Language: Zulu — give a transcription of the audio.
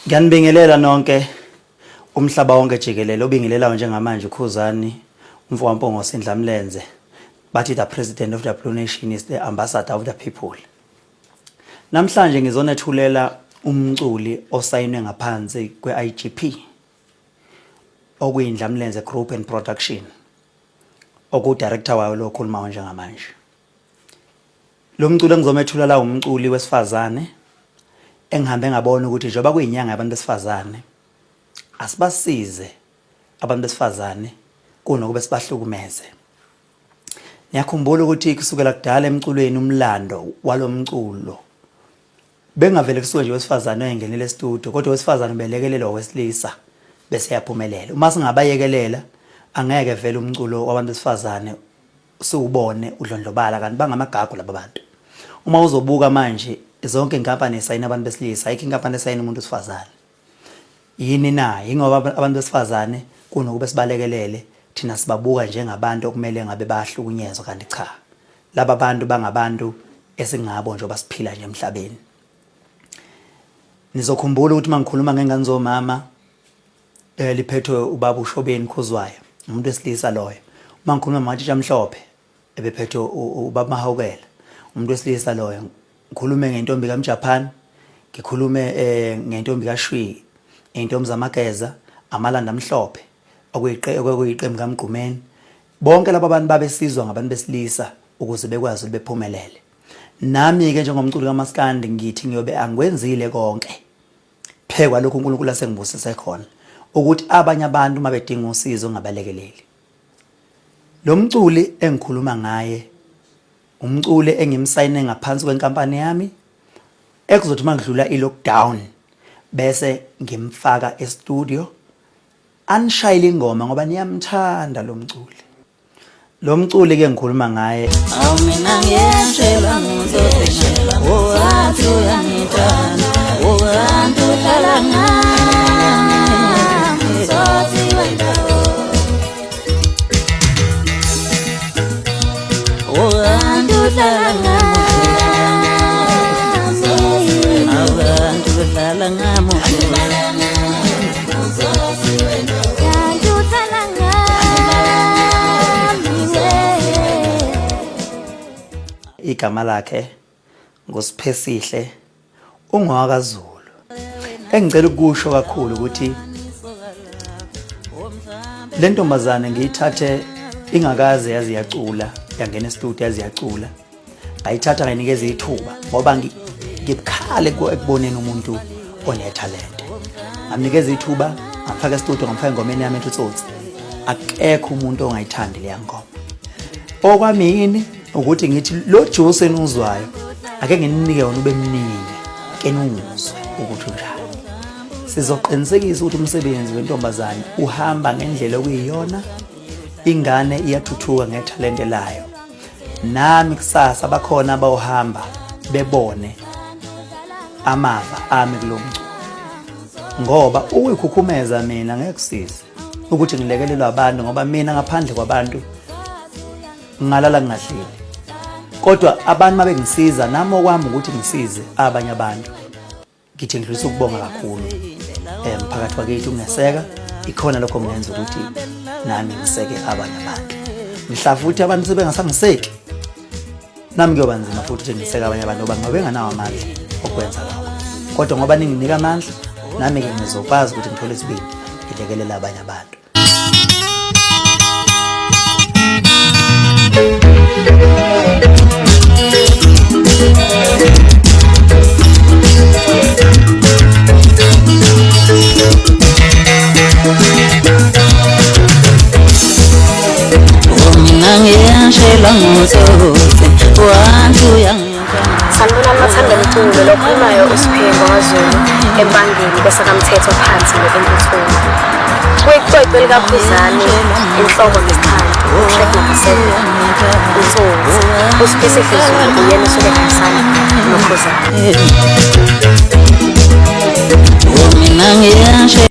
Ngiyanibingelela nonke umhlaba wonke jikelele obingelelayo njengamanje uKhuzani umfowampongo Sindlamlenze bathi the president of the Blue Nation is the ambassador of the people. Namhlanje ngizonethulela umculi osayinwe ngaphansi kweIGP okuyindlamlenze Group and Production okudirector wayo lo khuluma njengamanje. Lo mculi engizomethula umculi wesifazane engihambe ngabona ukuthi njengoba kuyinyanga yabantu besifazane asibasize abantu besifazane kunokuba sibahlukumeze. Ngiyakhumbula ukuthi kusukela kudala emculweni umlando walomculo bengavele kusuke nje wesifazane oyengenele estudio kodwa wesifazane ubelekelelo wesilisa bese yaphumelela. Uma singabayekelela angeke vele umculo wabantu besifazane siubone udlondlobala kanti bangamagagu laba bantu. Uma uzobuka manje zonke inkampani esayina abantu besilisa ayikho inkampani esayina umuntu wesifazane. Yini na ingoba abantu besifazane kunokuba sibalekelele thina sibabuka njengabantu okumele ngabe bahlukunyezwa kanti cha laba bantu bangabantu esingabo nje basiphila nje emhlabeni. Nizokhumbula ukuthi mangikhuluma ngengane zomama liphethwe ubaba uShobeni Khuzwayo umuntu wesilisa loyo. Mangikhuluma ngathi Mhlophe ebephethwe ubaba Mahawukela umuntu wesilisa loyo. Ngikhulume ngentombi kaMjapan, ngikhulume ngentombi kaShwi, intombi zaMageza, amalanda amhlophe okuyiqembu kaMgqumeni. Bonke laba bantu babesizwa ngabantu besilisa ukuze bekwazi bephumelele. Nami ke njengomculi kaMaskandi ngithi ngiyobe angikwenzile konke phekwa lokho uNkulunkulu asengibusise khona ukuthi abanye abantu mabedinga usizo ngabalekeleli. Lo mculi engikhuluma ngaye umculi engimsayine ngaphansi kwenkampani yami ekuzothi mangidlula ilockdown bese ngimfaka e-studio anishayile ingoma ngoba niyamthanda lo mculi. Lo mculi ke ngikhuluma ngaye awumina ngiyashela ngizobeshela owathi uyangithanda owantu hlala ngami sothi wena owantu hlala ngami abantu hlala ngami igama lakhe nguSiphesihle ungwakaZulu. Engicela ukusho kakhulu ukuthi le ntombazane ngiyithathe ingakaze yazi yacula yangena e-studio yazi yacula ngayithatha ngayinikeza ithuba ngoba ngibukhale ekuboneni umuntu onetalent. Ngamnikeza ithuba ngafaka e-studio ngamfaka ingomeni yami eThutsotsi akekho umuntu ongayithandi le ngoma. Okwami yini ukuthi ngithi lo Jose enuzwayo ake nginike wona ube mningi kenuzwe ukuthi njalo. Sizoqinisekisa ukuthi umsebenzi wentombazane uhamba ngendlela okuyiyona ingane iyathuthuka ngetalent layo. Nami kusasa abakhona abawuhamba bebone amava ami kulomculo ngoba ukukhukhumeza mina ngekusiza ukuthi ngilekelelwe abantu ngoba mina ngaphandle kwabantu ngalala ngadlile. Kodwa abantu mabengisiza nami okwami ukuthi ngisize abanye abantu. Ngithi ngidlulisa ukubonga kakhulu emphakathi wakithi ungeseka ikhona lokho ngenza ukuthi nami ngiseke abanye abantu. Mhla futhi abantu sebengasangiseki nami kuyoba nzima futhi ukuthi ngiseke abanye abantu ngoba ngabe nganawo amandla okwenza lokho. Kodwa ngoba ninginika amandla nami ke ngizokwazi ukuthi ngithole isibindi ngilekelela abanye abantu. Sanibona mathanda mculo lokhulumayo uSiphengo kwaZulu ebangeni bese kamthetho phansi lo-M2 kwiqweqwe likaKhuzani inhloko ngesikhathi track number 7 uTsotsi uSiphesihle Zulu uyena osuke ekhasana noKhuzani.